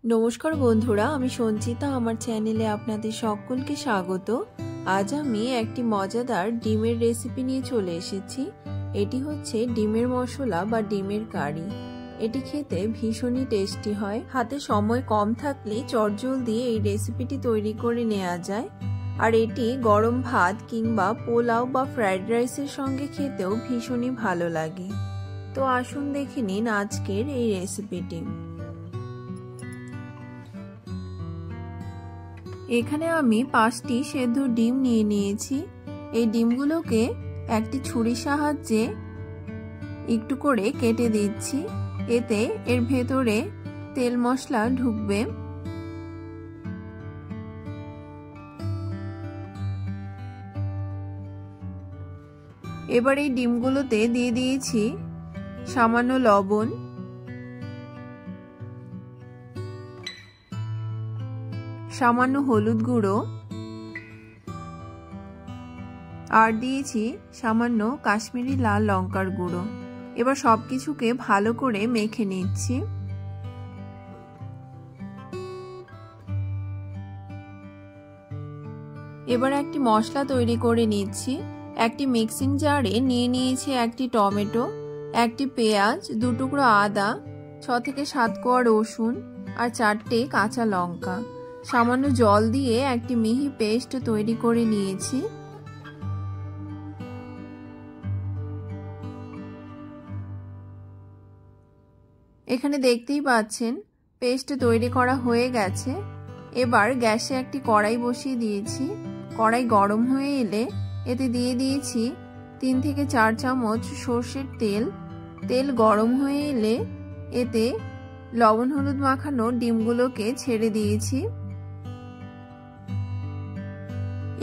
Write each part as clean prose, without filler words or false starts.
नमस्कार बंधुरा आमी संचिता आमार चैनेले आपनादेर सकलके स्वागत। आज आमी एकटी मजादार डिमेर रेसिपि निये चले एसेछि। एटी होच्छे डिमेर मशला बा डिमेर कारी। एटी खेते भीषण टेस्टी हय। हाते समय कम थाकले चटजलदी एई रेसिपिटी तैरी करे नेওয়া যায়। আর এটি গরম ভাত কিংবা পোলাও বা ফ্রাইড রাইসের সঙ্গে খেতেও ভীষণই ভালো লাগে। তো আসুন দেখে নিন আজকের এই রেসিপিটি। এখানে আমি 5টি সেদ্ধ ডিম নিয়ে নিয়েছি। এই ডিমগুলোকে একটি ছুরির সাহায্যে একটু করে কেটে দিচ্ছি। এতে এর ভেতরে তেল মশলা ঢুকবে। এবার এই ডিমগুলোতে দিয়ে দিয়েছি সামান্য লবণ, সামান্য হলুদ গুঁড়ো আর দিয়েছি সামান্য কাশ্মীরি লাল লঙ্কার গুঁড়ো। এবার সবকিছুকে ভালো করে মেখে নিচ্ছি। এবার একটি মশলা তৈরি করে নিচ্ছি। একটি মিক্সিং জারে নিয়ে নিয়েছি একটি টমেটো, একটি পেঁয়াজ, 2 টুকরো আদা, 6 থেকে 7 কোয়া রসুন আর 4টে কাঁচা লঙ্কা। সামান্য জল দিয়ে একটি মিহি পেস্ট তৈরি করে নিয়েছি। এখানে দেখতেই পাচ্ছেন পেস্ট তৈরি করা হয়ে গেছে। এবার গ্যাসে একটি কড়াই বসিয়ে দিয়েছি। কড়াই গরম হয়ে এলে এতে দিয়ে দিয়েছি 3 থেকে 4 চামচ সরষের তেল। তেল গরম হয়ে এলে এতে লবণ হলুদ মাখানো ডিমগুলোকে ছেড়ে দিয়েছি।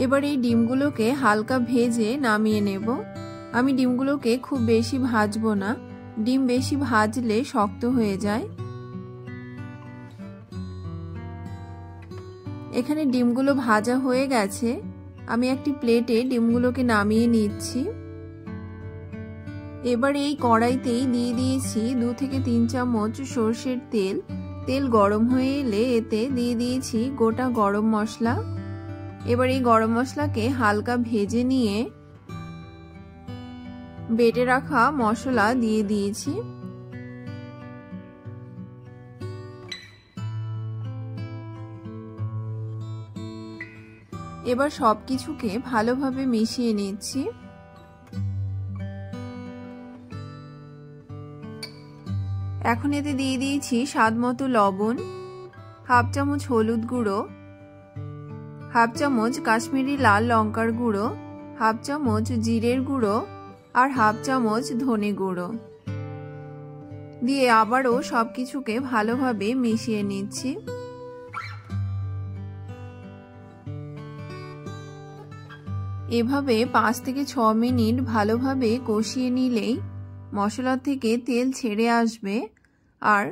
এবার এই ডিমগুলোকে হালকা ভেজে নামিয়ে নেব। আমি ডিমগুলোকে খুব বেশি ভাজবো না, ডিম বেশি ভাজলে শক্ত হয়ে যায়। এখানে ডিমগুলো ভাজা হয়ে গেছে। আমি একটি প্লেটে ডিমগুলোকে নামিয়ে নিচ্ছি। এবার এই কড়াইতেই দিয়ে দিয়েছি 2 থেকে 3 চামচ সরষের তেল। তেল গরম হয়ে এলে এতে দিয়ে দিয়েছি গোটা গরম মশলা। এবার এই গরম মশলাকে হালকা ভেজে নিয়ে বেটে রাখা মশলা দিয়ে দিয়েছি। এবার সবকিছুকে ভালোভাবে মিশিয়ে নিচ্ছি। এখন এতে দিয়ে দিয়েছি স্বাদমতো লবণ, হাফ চামচ হলুদ গুঁড়ো, হাফ চামচ কাশ্মীরি লাল লঙ্কার গুঁড়ো, হাফ চামচ জিরের গুঁড়ো আর হাফ চামচ ধনে গুঁড়ো দিয়ে আবারও সবকিছুকে ভালোভাবে মিশিয়ে নিচ্ছি। এভাবে 5 থেকে 6 মিনিট ভালোভাবে কষিয়ে নিলেই মশলা থেকে তেল ছেড়ে আসবে আর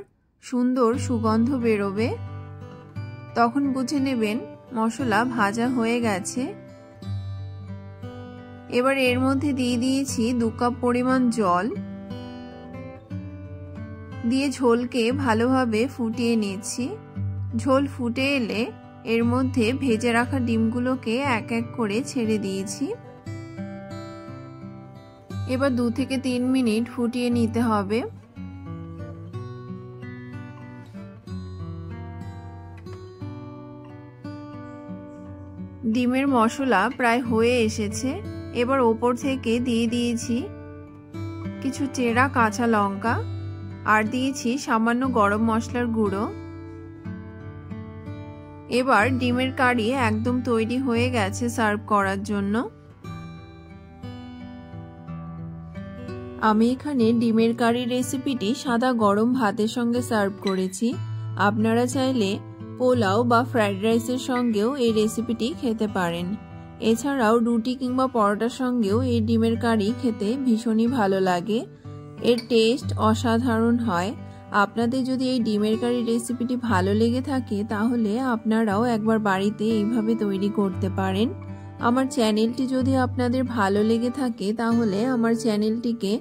সুন্দর সুগন্ধ বেরোবে। তখন বুঝে নেবেন মশলা ভাজা হয়ে গেছে। এবার এর মধ্যে দিয়ে দিয়েছি 2 কাপ পরিমাণ জল দিয়ে ঝোলকে ভালোভাবে ফুটিয়ে নিচ্ছি। ঝোল ফুটে এলে এর মধ্যে ভেজে রাখা ডিমগুলোকে এক এক করে ছেড়ে দিয়েছি। এবার 2 থেকে 3 মিনিট ফুটিয়ে নিতে হবে। ডিমের মশলা প্রায় হয়ে এসেছে। এবার ওপর থেকে দিয়ে দিয়েছি কিছু চেরা কাঁচা লঙ্কা আর দিয়েছি সামান্য গরম মশলার গুঁড়ো। এবার ডিমের কারি একদম তৈরি হয়ে গেছে সার্ভ করার জন্য। আমি এখানে ডিমের কারি রেসিপিটি সাদা গরম ভাতের সঙ্গে সার্ভ করেছি। আপনারা চাইলে পোলাও বা ফ্রাইড রাইসের সঙ্গেও এই রেসিপিটি খেতে পারেন। এছাড়াও রুটি কিংবা পরোটার সঙ্গেও এই ডিমের কারি খেতে ভীষণই ভালো লাগে। এর টেস্ট অসাধারণ হয়। আপনাদের যদি এই ডিমের কারি রেসিপিটি ভালো লেগে থাকে তাহলে আপনারাও একবার বাড়িতে এইভাবে তৈরি করতে পারেন। আমার চ্যানেলটি যদি আপনাদের ভালো লেগে থাকে তাহলে আমার চ্যানেলটিকে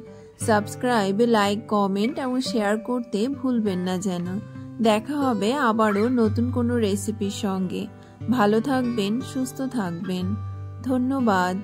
সাবস্ক্রাইব, লাইক, কমেন্ট এবং শেয়ার করতে ভুলবেন না যেন। দেখা হবে আবারও নতুন কোনো রেসিপির সঙ্গে। ভালো থাকবেন, সুস্থ থাকবেন। ধন্যবাদ।